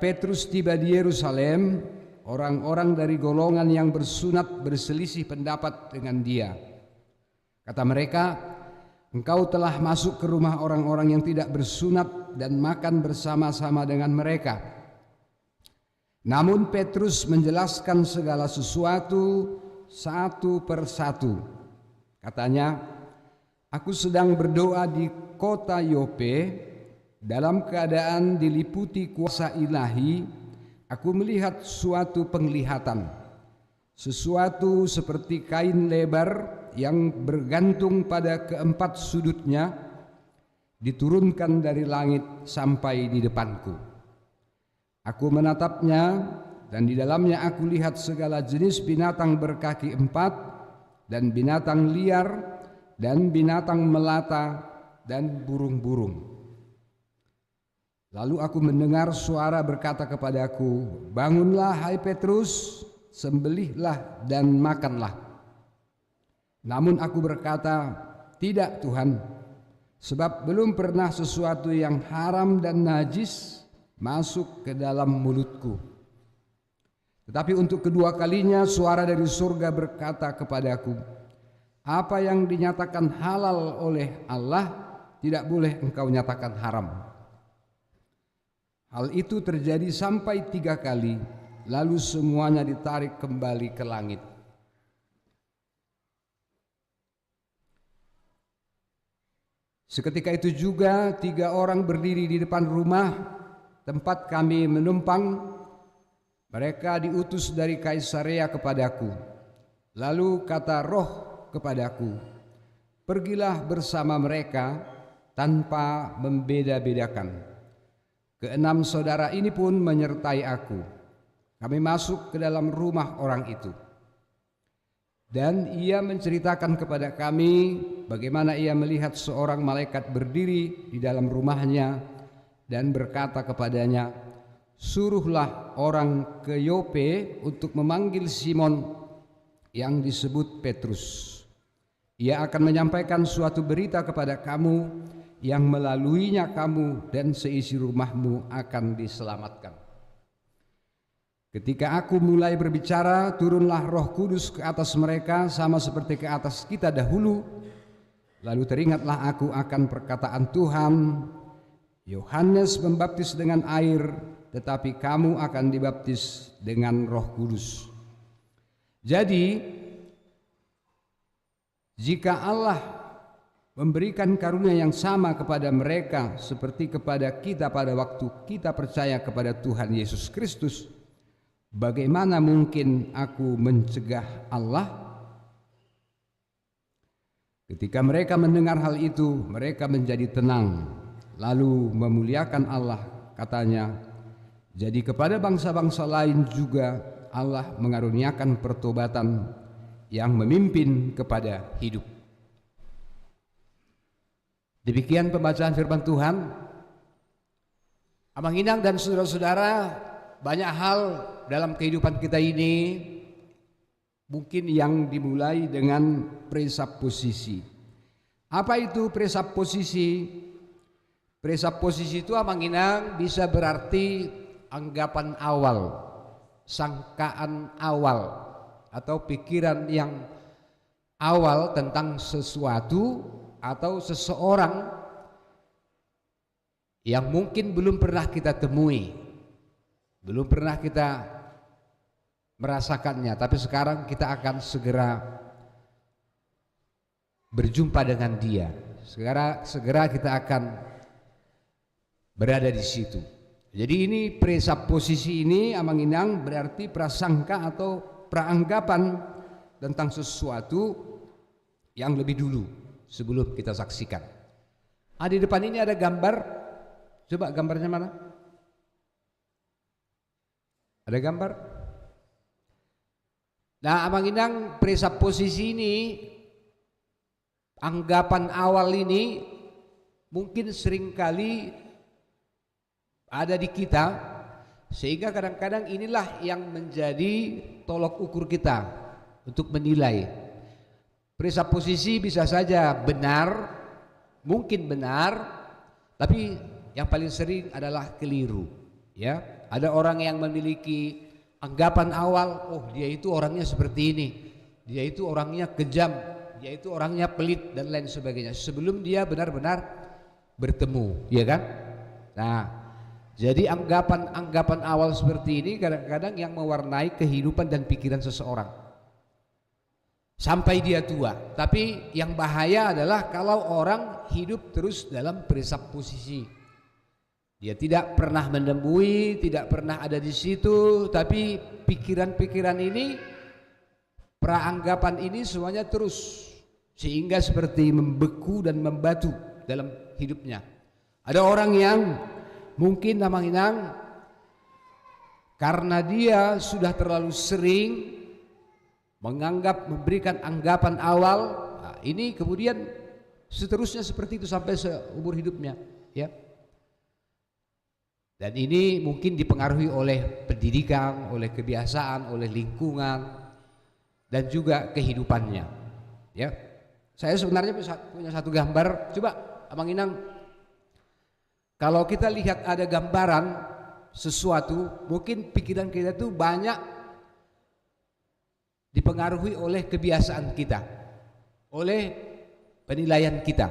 Petrus tiba di Yerusalem, orang-orang dari golongan yang bersunat berselisih pendapat dengan dia. Kata mereka, "Engkau telah masuk ke rumah orang-orang yang tidak bersunat dan makan bersama-sama dengan mereka." Namun Petrus menjelaskan segala sesuatu satu persatu. Katanya, "Aku sedang berdoa di kota Yope. Dalam keadaan diliputi kuasa ilahi, aku melihat suatu penglihatan, sesuatu seperti kain lebar yang bergantung pada keempat sudutnya, diturunkan dari langit sampai di depanku. Aku menatapnya, dan di dalamnya aku lihat segala jenis binatang berkaki empat, dan binatang liar, dan binatang melata, dan burung-burung. Lalu aku mendengar suara berkata kepadaku, 'Bangunlah hai Petrus, sembelihlah dan makanlah.' Namun aku berkata, 'Tidak Tuhan, sebab belum pernah sesuatu yang haram dan najis masuk ke dalam mulutku.' Tetapi untuk kedua kalinya suara dari surga berkata kepadaku, 'Apa yang dinyatakan halal oleh Allah, tidak boleh engkau nyatakan haram.' Hal itu terjadi sampai 3 kali, lalu semuanya ditarik kembali ke langit. Seketika itu juga 3 orang berdiri di depan rumah tempat kami menumpang. Mereka diutus dari Kaisarea kepadaku. Lalu kata Roh kepadaku, 'Pergilah bersama mereka tanpa membeda-bedakan.' Keenam saudara ini pun menyertai aku. Kami masuk ke dalam rumah orang itu. Dan ia menceritakan kepada kami bagaimana ia melihat seorang malaikat berdiri di dalam rumahnya dan berkata kepadanya, 'Suruhlah orang ke Yope untuk memanggil Simon yang disebut Petrus. Ia akan menyampaikan suatu berita kepada kamu, yang melaluinya kamu dan seisi rumahmu akan diselamatkan.' Ketika aku mulai berbicara, turunlah Roh Kudus ke atas mereka sama seperti ke atas kita dahulu. Lalu teringatlah aku akan perkataan Tuhan, 'Yohanes membaptis dengan air, tetapi kamu akan dibaptis dengan Roh Kudus.' Jadi, jika Allah memberikan karunia yang sama kepada mereka seperti kepada kita pada waktu kita percaya kepada Tuhan Yesus Kristus, bagaimana mungkin aku mencegah Allah?" Ketika mereka mendengar hal itu, mereka menjadi tenang, lalu memuliakan Allah. Katanya, "Jadi kepada bangsa-bangsa lain juga Allah mengaruniakan pertobatan yang memimpin kepada hidup." Demikian pembacaan firman Tuhan. Abang Inang dan saudara-saudara, banyak hal dalam kehidupan kita ini mungkin yang dimulai dengan presupposisi. Apa itu presupposisi? Presupposisi itu Abang Inang bisa berarti anggapan awal, sangkaan awal, atau pikiran yang awal tentang sesuatu atau seseorang yang mungkin belum pernah kita temui, belum pernah kita merasakannya, tapi sekarang kita akan segera berjumpa dengan dia. Segera kita akan berada di situ. Jadi ini presupposisi ini, Amang Inang, berarti prasangka atau praanggapan tentang sesuatu yang lebih dulu sebelum kita saksikan. Di depan ini ada gambar. Coba gambarnya mana? Ada gambar? Nah, Abang Inang, presupposisi ini, anggapan awal ini mungkin seringkali ada di kita, sehingga kadang-kadang inilah yang menjadi tolok ukur kita untuk menilai. Presupposisi bisa saja benar, mungkin benar, tapi yang paling sering adalah keliru, ya. Ada orang yang memiliki anggapan awal, oh dia itu orangnya seperti ini, dia itu orangnya kejam, dia itu orangnya pelit dan lain sebagainya, sebelum dia benar-benar bertemu, ya kan? Nah, jadi anggapan awal seperti ini kadang-kadang yang mewarnai kehidupan dan pikiran seseorang sampai dia tua. Tapi yang bahaya adalah kalau orang hidup terus dalam presupposisi. Dia tidak pernah menemui, tidak pernah ada di situ, tapi pikiran-pikiran ini, praanggapan ini semuanya terus, sehingga seperti membeku dan membatu dalam hidupnya. Ada orang yang mungkin Amang Inang karena dia sudah terlalu sering memberikan anggapan awal, nah ini kemudian seterusnya seperti itu sampai seumur hidupnya, ya. Dan ini mungkin dipengaruhi oleh pendidikan, oleh kebiasaan, oleh lingkungan, dan juga kehidupannya, ya. Saya sebenarnya punya satu gambar. Coba Amang Inang, kalau kita lihat ada gambaran sesuatu, mungkin pikiran kita itu banyak dipengaruhi oleh kebiasaan kita, oleh penilaian kita.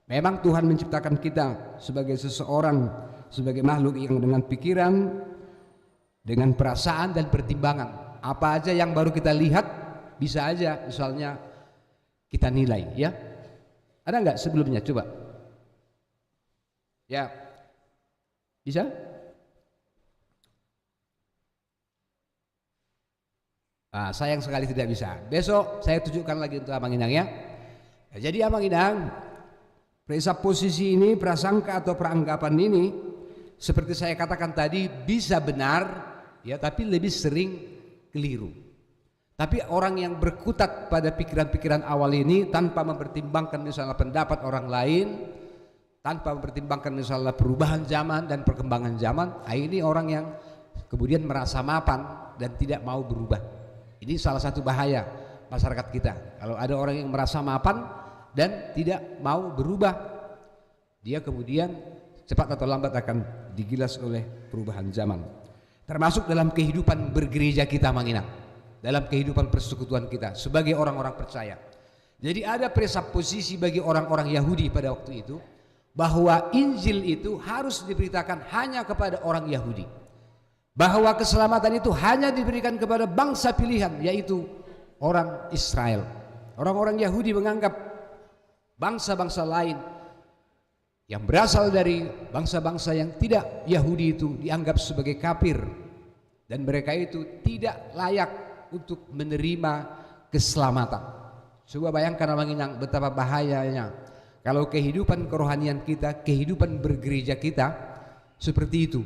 Memang Tuhan menciptakan kita sebagai seseorang, sebagai makhluk yang dengan pikiran, dengan perasaan dan pertimbangan. Apa aja yang baru kita lihat bisa aja misalnya kita nilai, ya. Ada nggak sebelumnya? Coba. Ya, bisa? Nah, sayang sekali tidak bisa. Besok saya tunjukkan lagi untuk Amang Inang, ya. Nah, jadi Amang Inang, presupposisi ini, prasangka atau peranggapan ini, seperti saya katakan tadi, bisa benar, ya, tapi lebih sering keliru. Tapi orang yang berkutat pada pikiran-pikiran awal ini tanpa mempertimbangkan misalnya pendapat orang lain, tanpa mempertimbangkan misalnya perubahan zaman dan perkembangan zaman, ini orang yang kemudian merasa mapan dan tidak mau berubah. Ini salah satu bahaya masyarakat kita. Kalau ada orang yang merasa mapan dan tidak mau berubah, dia kemudian cepat atau lambat akan digilas oleh perubahan zaman. Termasuk dalam kehidupan bergereja kita, Mang Inang, dalam kehidupan persekutuan kita sebagai orang-orang percaya. Jadi ada presupposisi bagi orang-orang Yahudi pada waktu itu bahwa Injil itu harus diberitakan hanya kepada orang Yahudi, bahwa keselamatan itu hanya diberikan kepada bangsa pilihan, yaitu orang Israel. Orang-orang Yahudi menganggap bangsa-bangsa lain yang berasal dari bangsa-bangsa yang tidak Yahudi itu dianggap sebagai kafir, dan mereka itu tidak layak untuk menerima keselamatan. Coba bayangkan Abang Inang betapa bahayanya kalau kehidupan kerohanian kita, kehidupan bergereja kita seperti itu.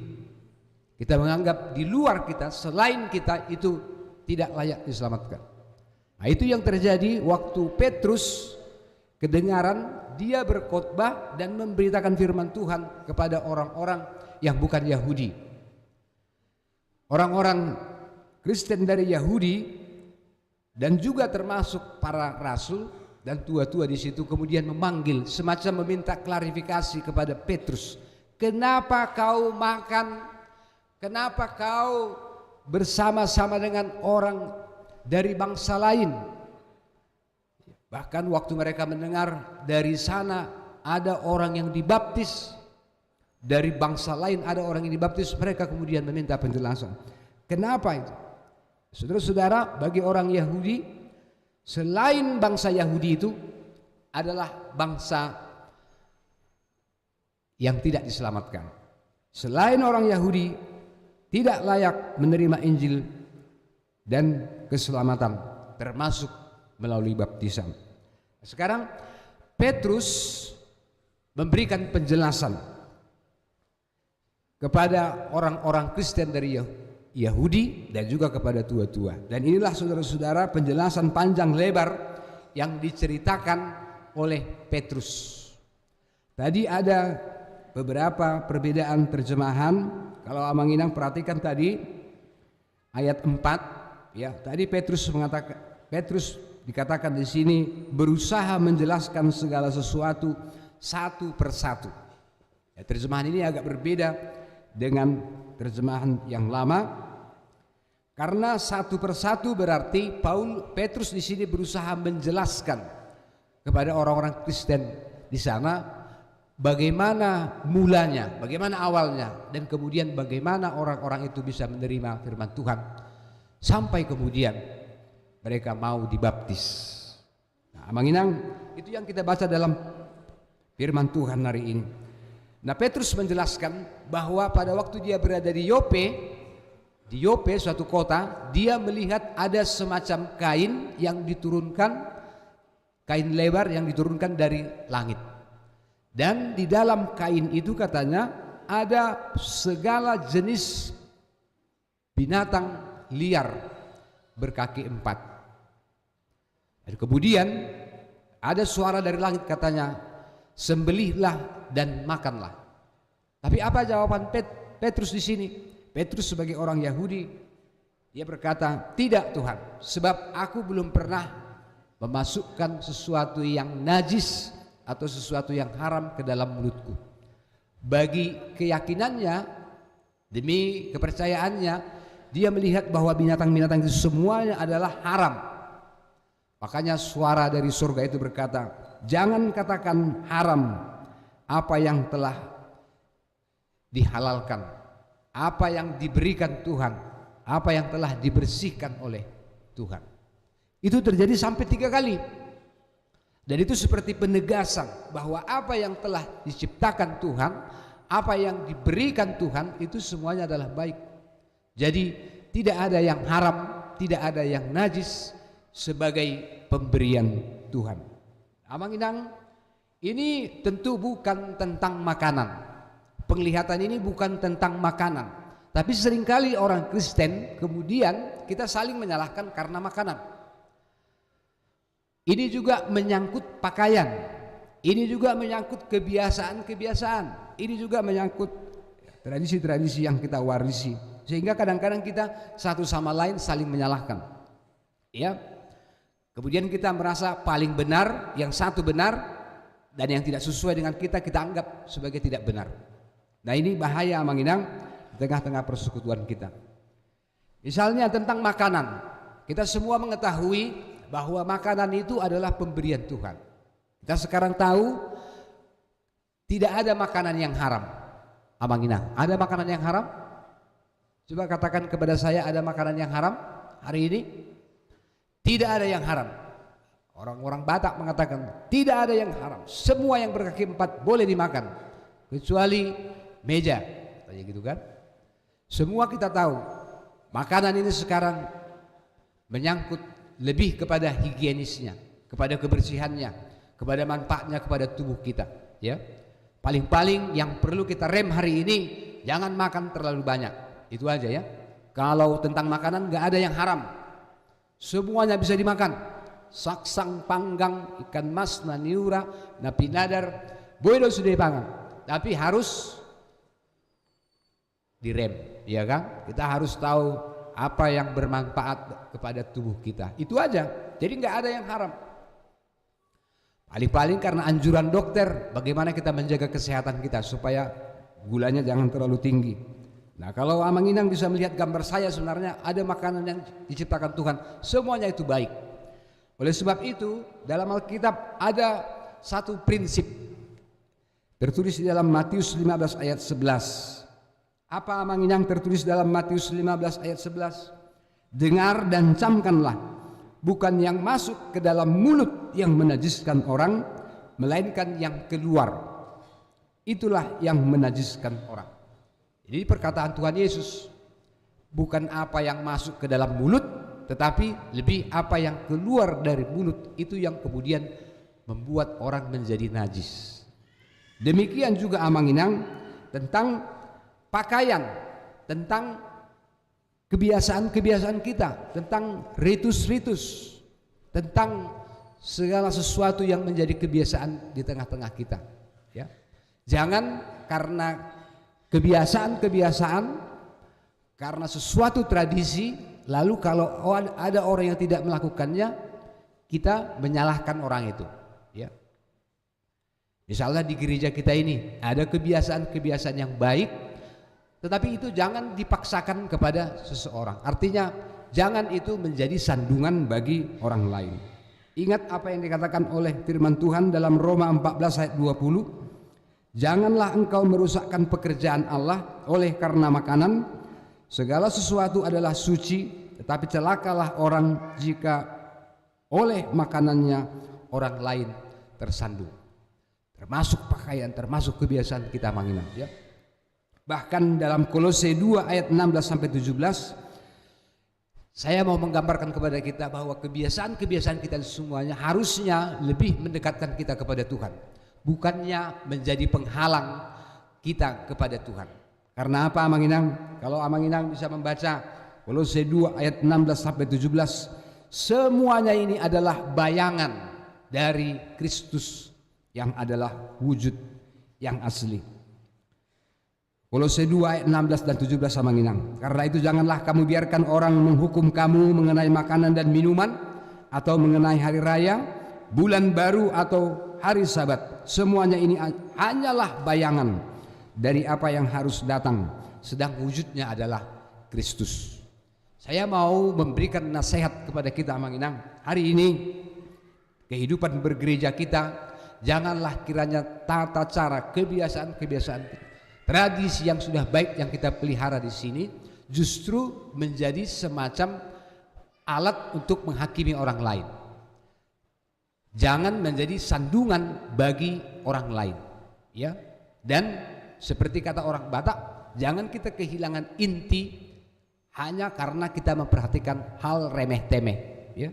Kita menganggap di luar kita, selain kita itu tidak layak diselamatkan. Nah, itu yang terjadi waktu Petrus kedengaran dia berkhotbah dan memberitakan firman Tuhan kepada orang-orang yang bukan Yahudi. Orang-orang Kristen dari Yahudi dan juga termasuk para rasul dan tua-tua di situ kemudian memanggil, semacam meminta klarifikasi kepada Petrus. Kenapa kau makan? Kenapa kau bersama-sama dengan orang dari bangsa lain? Bahkan waktu mereka mendengar dari sana ada orang yang dibaptis, dari bangsa lain ada orang yang dibaptis, mereka kemudian meminta penjelasan. Kenapa itu? Saudara-saudara, bagi orang Yahudi, selain bangsa Yahudi itu adalah bangsa yang tidak diselamatkan. Selain orang Yahudi tidak layak menerima Injil dan keselamatan, termasuk melalui baptisan. Sekarang Petrus memberikan penjelasan kepada orang-orang Kristen dari Yahudi dan juga kepada tua-tua. Dan inilah saudara-saudara penjelasan panjang lebar yang diceritakan oleh Petrus. Tadi ada beberapa perbedaan terjemahan. Kalau Amang Inang perhatikan tadi ayat 4, ya, tadi Petrus dikatakan di sini berusaha menjelaskan segala sesuatu satu persatu. Ya, terjemahan ini agak berbeda dengan terjemahan yang lama. Karena satu persatu berarti Petrus di sini berusaha menjelaskan kepada orang-orang Kristen di sana bagaimana mulanya, bagaimana awalnya, dan kemudian bagaimana orang-orang itu bisa menerima firman Tuhan sampai kemudian mereka mau dibaptis. Nah, Manginang, itu yang kita baca dalam firman Tuhan hari ini. Nah, Petrus menjelaskan bahwa pada waktu dia berada di Yope suatu kota, dia melihat ada semacam kain yang diturunkan, kain lebar yang diturunkan dari langit. Dan di dalam kain itu katanya ada segala jenis binatang liar berkaki 4. Dan kemudian ada suara dari langit katanya, sembelihlah dan makanlah. Tapi apa jawaban Petrus di sini? Petrus sebagai orang Yahudi, dia berkata, tidak Tuhan, sebab aku belum pernah memasukkan sesuatu yang najis atau sesuatu yang haram ke dalam mulutku. Bagi keyakinannya, demi kepercayaannya, dia melihat bahwa binatang-binatang itu semuanya adalah haram. Makanya suara dari surga itu berkata, jangan katakan haram apa yang telah dihalalkan, apa yang diberikan Tuhan, apa yang telah dibersihkan oleh Tuhan. Itu terjadi sampai 3 kali. Dan itu seperti penegasan bahwa apa yang telah diciptakan Tuhan, apa yang diberikan Tuhan, itu semuanya adalah baik. Jadi tidak ada yang haram, tidak ada yang najis sebagai pemberian Tuhan. Amanginang, ini tentu bukan tentang makanan. Penglihatan ini bukan tentang makanan, tapi seringkali orang Kristen kemudian kita saling menyalahkan karena makanan. Ini juga menyangkut pakaian, ini juga menyangkut kebiasaan-kebiasaan, ini juga menyangkut tradisi-tradisi yang kita warisi, sehingga kadang-kadang kita satu sama lain saling menyalahkan. Ya, kemudian kita merasa paling benar, yang satu benar, dan yang tidak sesuai dengan kita anggap sebagai tidak benar. Nah, ini bahaya Manginang di tengah-tengah persekutuan kita. Misalnya tentang makanan, kita semua mengetahui bahwa makanan itu adalah pemberian Tuhan. Kita sekarang tahu tidak ada makanan yang haram. Manginang, ada makanan yang haram? Coba katakan kepada saya, ada makanan yang haram hari ini? Tidak ada yang haram. Orang-orang Batak mengatakan tidak ada yang haram. Semua yang berkaki 4 boleh dimakan, kecuali meja, kayak gitu kan. Semua kita tahu makanan ini sekarang menyangkut lebih kepada higienisnya, kepada kebersihannya, kepada manfaatnya kepada tubuh kita, ya. Paling-paling yang perlu kita rem hari ini, jangan makan terlalu banyak. Itu aja ya. Kalau tentang makanan nggak ada yang haram, semuanya bisa dimakan. Saksang, panggang, ikan mas, naniura, napi nadar, boleh sudah dipangan. Tapi harus direm, ya kan? Kita harus tahu apa yang bermanfaat kepada tubuh kita. Itu aja. Jadi nggak ada yang haram. Paling-paling karena anjuran dokter, bagaimana kita menjaga kesehatan kita supaya gulanya jangan terlalu tinggi. Nah, kalau Amanginang bisa melihat gambar saya, sebenarnya ada makanan yang diciptakan Tuhan, semuanya itu baik. Oleh sebab itu, dalam Alkitab ada satu prinsip tertulis di dalam Matius 15 ayat 11. Apa Amanginang tertulis dalam Matius 15 ayat 11? Dengar dan camkanlah, bukan yang masuk ke dalam mulut yang menajiskan orang, melainkan yang keluar. Itulah yang menajiskan orang. Jadi perkataan Tuhan Yesus, bukan apa yang masuk ke dalam mulut, tetapi lebih apa yang keluar dari mulut, itu yang kemudian membuat orang menjadi najis. Demikian juga Amanginang tentang pakaian, tentang kebiasaan-kebiasaan kita, tentang ritus-ritus, tentang segala sesuatu yang menjadi kebiasaan di tengah-tengah kita, ya. Jangan karena kebiasaan-kebiasaan, karena sesuatu tradisi, lalu kalau ada orang yang tidak melakukannya, kita menyalahkan orang itu, ya. Misalnya di gereja kita ini ada kebiasaan-kebiasaan yang baik, Tetapi itu jangan dipaksakan kepada seseorang. Artinya jangan itu menjadi sandungan bagi orang lain. Ingat apa yang dikatakan oleh firman Tuhan dalam Roma 14 ayat 20. Janganlah engkau merusakkan pekerjaan Allah oleh karena makanan. Segala sesuatu adalah suci, tetapi celakalah orang jika oleh makanannya orang lain tersandung. Termasuk pakaian, termasuk kebiasaan kita menginap, ya. Bahkan dalam Kolose 2 ayat 16 sampai 17, saya mau menggambarkan kepada kita bahwa kebiasaan-kebiasaan kita semuanya harusnya lebih mendekatkan kita kepada Tuhan, bukannya menjadi penghalang kita kepada Tuhan. Karena apa, Amang Inang? Kalau Amang Inang bisa membaca Kolose 2 ayat 16 sampai 17, semuanya ini adalah bayangan dari Kristus yang adalah wujud yang asli. Kolose 2 ayat 16 dan 17 sama Inang. Karena itu janganlah kamu biarkan orang menghukum kamu mengenai makanan dan minuman, atau mengenai hari raya, bulan baru atau hari Sabat. Semuanya ini hanyalah bayangan dari apa yang harus datang, sedang wujudnya adalah Kristus. Saya mau memberikan nasihat kepada kita, Amang Inang. Hari ini kehidupan bergereja kita, janganlah kiranya tata cara, kebiasaan-kebiasaan, tradisi yang sudah baik yang kita pelihara di sini justru menjadi semacam alat untuk menghakimi orang lain. Jangan menjadi sandungan bagi orang lain, ya. Dan seperti kata orang Batak, jangan kita kehilangan inti hanya karena kita memperhatikan hal remeh-temeh, ya.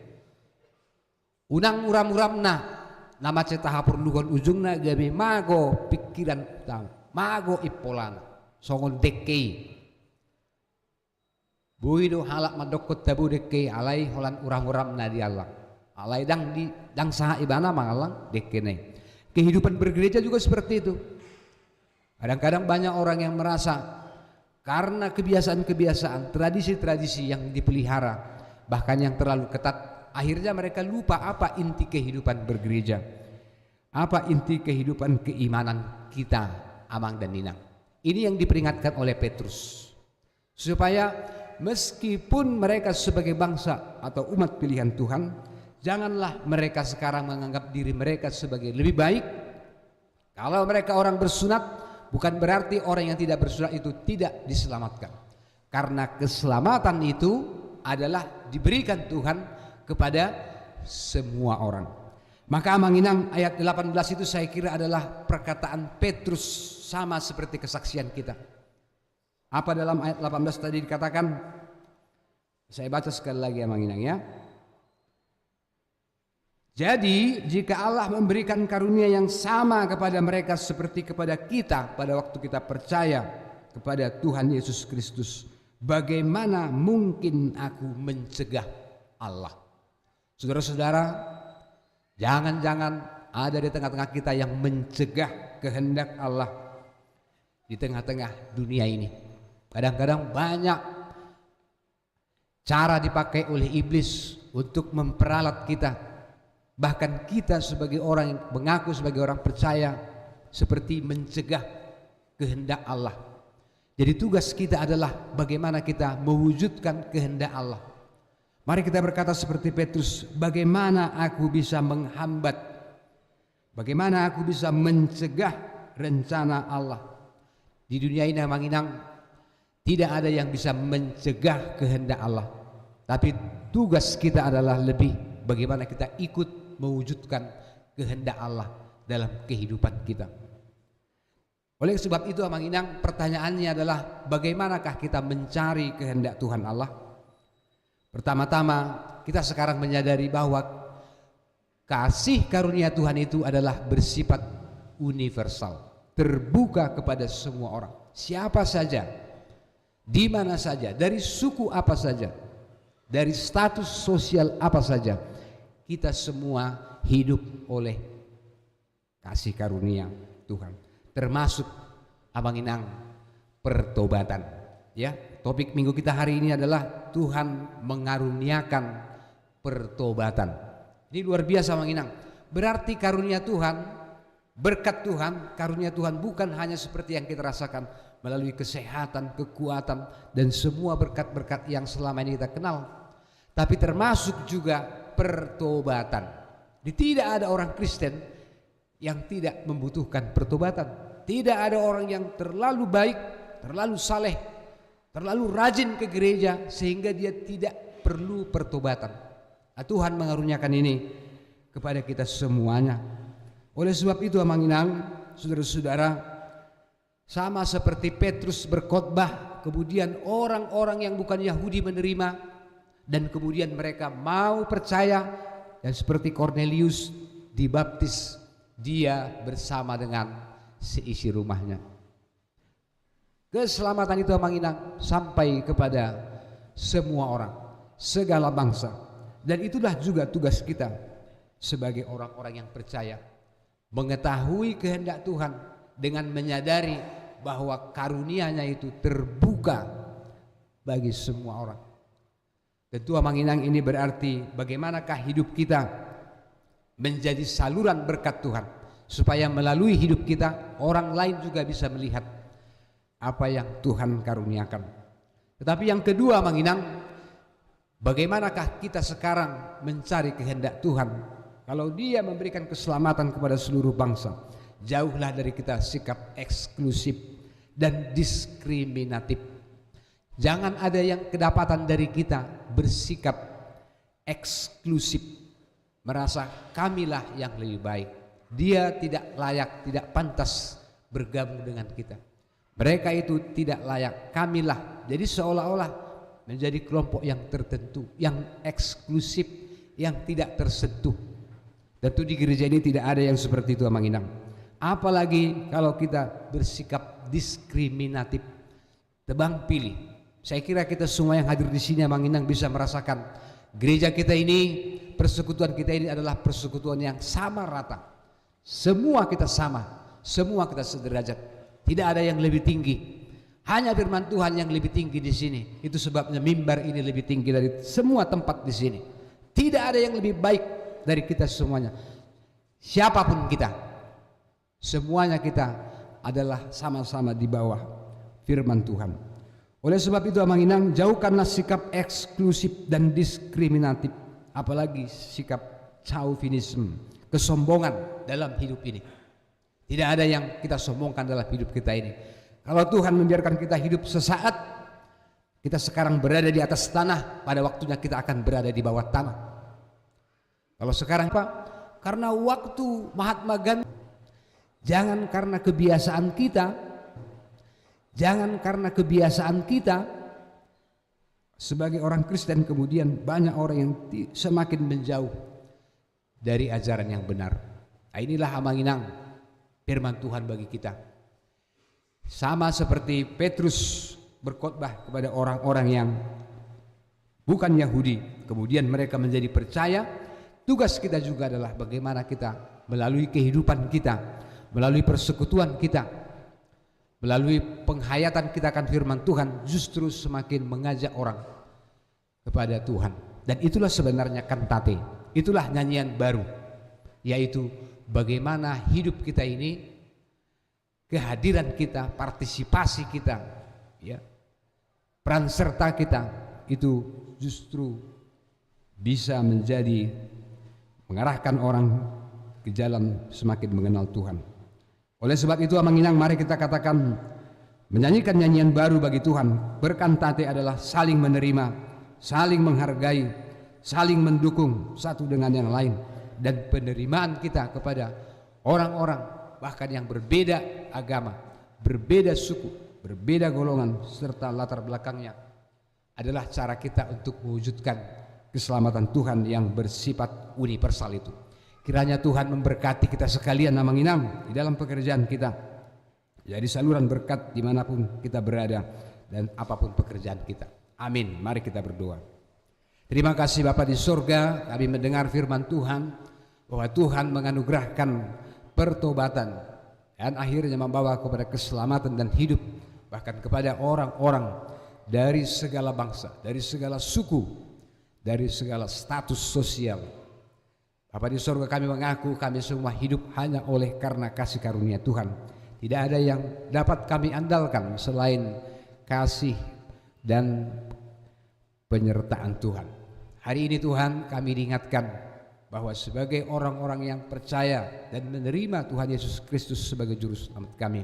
Unang uram-uramna nama cetaha perlukan ujungna gabe mago pikiran tahu mago ipolana songon dekei buido halak madokot tabu dekei alai holan urang-uramna di Allah alai dang saha ibana mangalang dekene. Kehidupan bergereja juga seperti itu. Kadang-kadang banyak orang yang merasa karena kebiasaan-kebiasaan, tradisi-tradisi yang dipelihara, bahkan yang terlalu ketat, akhirnya mereka lupa apa inti kehidupan bergereja, apa inti kehidupan keimanan kita, Amang dan Ninang. Ini yang diperingatkan oleh Petrus, supaya meskipun mereka sebagai bangsa atau umat pilihan Tuhan, janganlah mereka sekarang menganggap diri mereka sebagai lebih baik. Kalau mereka orang bersunat, bukan berarti orang yang tidak bersunat itu tidak diselamatkan, karena keselamatan itu adalah diberikan Tuhan kepada semua orang. Maka Amang Inang, ayat 18 itu saya kira adalah perkataan Petrus, sama seperti kesaksian kita. Apa dalam ayat 18 tadi dikatakan? Saya baca sekali lagi, Amang Inang, ya. Jadi jika Allah memberikan karunia yang sama kepada mereka seperti kepada kita pada waktu kita percaya kepada Tuhan Yesus Kristus, bagaimana mungkin aku mencegah Allah? Saudara-saudara, jangan-jangan ada di tengah-tengah kita yang mencegah kehendak Allah di tengah-tengah dunia ini. Kadang-kadang banyak cara dipakai oleh iblis untuk memperalat kita. Bahkan kita sebagai orang yang mengaku sebagai orang percaya seperti mencegah kehendak Allah. Jadi tugas kita adalah bagaimana kita mewujudkan kehendak Allah. Mari kita berkata seperti Petrus, bagaimana aku bisa menghambat, bagaimana aku bisa mencegah rencana Allah. Di dunia ini, Amang Inang, tidak ada yang bisa mencegah kehendak Allah. Tapi tugas kita adalah lebih bagaimana kita ikut mewujudkan kehendak Allah dalam kehidupan kita. Oleh sebab itu, Amang Inang, pertanyaannya adalah bagaimanakah kita mencari kehendak Tuhan Allah? Pertama-tama kita sekarang menyadari bahwa kasih karunia Tuhan itu adalah bersifat universal, terbuka kepada semua orang, siapa saja, di mana saja, dari suku apa saja, dari status sosial apa saja. Kita semua hidup oleh kasih karunia Tuhan, termasuk Amang Inang pertobatan. Ya, topik minggu kita hari ini adalah Tuhan mengaruniakan pertobatan. Ini luar biasa, Amang Inang. Berarti karunia Tuhan, berkat Tuhan, karunia Tuhan bukan hanya seperti yang kita rasakan melalui kesehatan, kekuatan, dan semua berkat-berkat yang selama ini kita kenal. Tapi termasuk juga pertobatan. Tidak ada orang Kristen yang tidak membutuhkan pertobatan. Tidak ada orang yang terlalu baik, terlalu saleh, terlalu rajin ke gereja sehingga dia tidak perlu pertobatan. Nah, Tuhan mengaruniakan ini kepada kita semuanya. Oleh sebab itu Amanginang, saudara-saudara, sama seperti Petrus berkhotbah, kemudian orang-orang yang bukan Yahudi menerima, dan kemudian mereka mau percaya, dan seperti Cornelius dibaptis, dia bersama dengan seisi rumahnya. Keselamatan itu Amanginang sampai kepada semua orang, segala bangsa, dan itulah juga tugas kita sebagai orang-orang yang percaya, mengetahui kehendak Tuhan dengan menyadari bahwa karunia-Nya itu terbuka bagi semua orang. Tentu Amanginang ini berarti bagaimanakah hidup kita menjadi saluran berkat Tuhan, supaya melalui hidup kita orang lain juga bisa melihat apa yang Tuhan karuniakan. Tetapi yang kedua Amanginang, bagaimanakah kita sekarang mencari kehendak Tuhan kalau Dia memberikan keselamatan kepada seluruh bangsa? Jauhlah dari kita sikap eksklusif dan diskriminatif. Jangan ada yang kedapatan dari kita bersikap eksklusif, merasa kamilah yang lebih baik, dia tidak layak, tidak pantas bergabung dengan kita. Mereka itu tidak layak, kamilah. Jadi seolah-olah menjadi kelompok yang tertentu, yang eksklusif, yang tidak tersentuh. Tentu di gereja ini tidak ada yang seperti itu Amanginang. Apalagi kalau kita bersikap diskriminatif, tebang pilih. Saya kira kita semua yang hadir di sini Amanginang bisa merasakan gereja kita ini, persekutuan kita ini adalah persekutuan yang sama rata. Semua kita sama, semua kita sederajat. Tidak ada yang lebih tinggi. Hanya firman Tuhan yang lebih tinggi di sini. Itu sebabnya mimbar ini lebih tinggi dari semua tempat di sini. Tidak ada yang lebih baik dari kita semuanya. Siapapun kita, semuanya kita adalah sama-sama di bawah firman Tuhan. Oleh sebab itu Amanginang, jauhkanlah sikap eksklusif dan diskriminatif, apalagi sikap chauvinisme, kesombongan dalam hidup ini. Tidak ada yang kita sombongkan dalam hidup kita ini. Kalau Tuhan membiarkan kita hidup sesaat, kita sekarang berada di atas tanah, pada waktunya kita akan berada di bawah tanah. Kalau sekarang apa? Karena waktu Mahatma Gandhi. Jangan karena kebiasaan kita sebagai orang Kristen kemudian banyak orang yang semakin menjauh dari ajaran yang benar. Nah, inilah Amanginang firman Tuhan bagi kita. Sama seperti Petrus berkhotbah kepada orang-orang yang bukan Yahudi, kemudian mereka menjadi percaya. Tugas kita juga adalah bagaimana kita melalui kehidupan kita, melalui persekutuan kita, melalui penghayatan kita akan firman Tuhan, justru semakin mengajak orang kepada Tuhan. Dan itulah sebenarnya kantate, itulah nyanyian baru, yaitu bagaimana hidup kita ini, kehadiran kita, partisipasi kita, ya, peran serta kita itu justru bisa menjadi mengarahkan orang ke jalan semakin mengenal Tuhan. Oleh sebab itu Amanginang, mari kita katakan, menyanyikan nyanyian baru bagi Tuhan. Berkantate adalah saling menerima, saling menghargai, saling mendukung satu dengan yang lain, dan penerimaan kita kepada orang-orang bahkan yang berbeda agama, berbeda suku, berbeda golongan serta latar belakangnya adalah cara kita untuk mewujudkan keselamatan Tuhan yang bersifat universal itu. Kiranya Tuhan memberkati kita sekalian Amanginang di dalam pekerjaan kita, jadi saluran berkat dimanapun kita berada dan apapun pekerjaan kita. Amin. Mari kita berdoa. Terima kasih Bapa di surga, kami mendengar firman Tuhan bahwa Tuhan menganugerahkan pertobatan dan akhirnya membawa kepada keselamatan dan hidup, bahkan kepada orang-orang dari segala bangsa, dari segala suku, dari segala status sosial. Bapa di surga, kami mengaku kami semua hidup hanya oleh karena kasih karunia Tuhan. Tidak ada yang dapat kami andalkan selain kasih dan penyertaan Tuhan. Hari ini Tuhan, kami diingatkan bahwa sebagai orang-orang yang percaya dan menerima Tuhan Yesus Kristus sebagai juru selamat kami,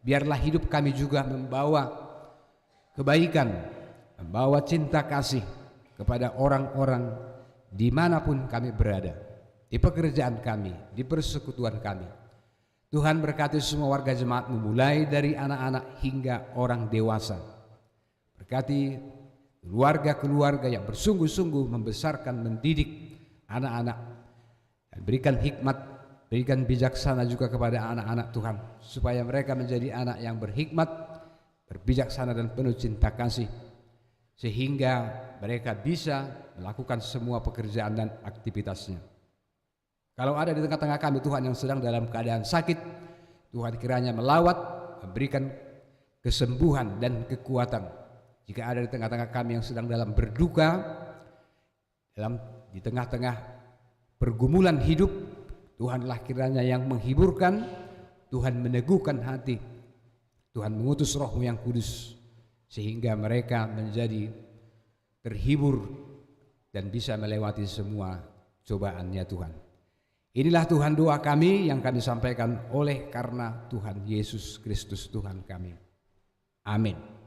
biarlah hidup kami juga membawa kebaikan, membawa cinta kasih kepada orang-orang dimanapun kami berada, di pekerjaan kami, di persekutuan kami. Tuhan berkati semua warga jemaat, mulai dari anak-anak hingga orang dewasa. Berkati keluarga-keluarga yang bersungguh-sungguh membesarkan, mendidik anak-anak, dan berikan hikmat, berikan bijaksana juga kepada anak-anak Tuhan, supaya mereka menjadi anak yang berhikmat, berbijaksana dan penuh cinta kasih, sehingga mereka bisa melakukan semua pekerjaan dan aktivitasnya. Kalau ada di tengah-tengah kami Tuhan yang sedang dalam keadaan sakit, Tuhan kiranya melawat, memberikan kesembuhan dan kekuatan. Jika ada di tengah-tengah kami yang sedang dalam berduka, di tengah-tengah pergumulan hidup, Tuhanlah kiranya yang menghiburkan, Tuhan meneguhkan hati, Tuhan mengutus Roh-Mu yang kudus, sehingga mereka menjadi terhibur dan bisa melewati semua cobaannya Tuhan. Inilah Tuhan doa kami yang kami sampaikan oleh karena Tuhan Yesus Kristus Tuhan kami. Amin.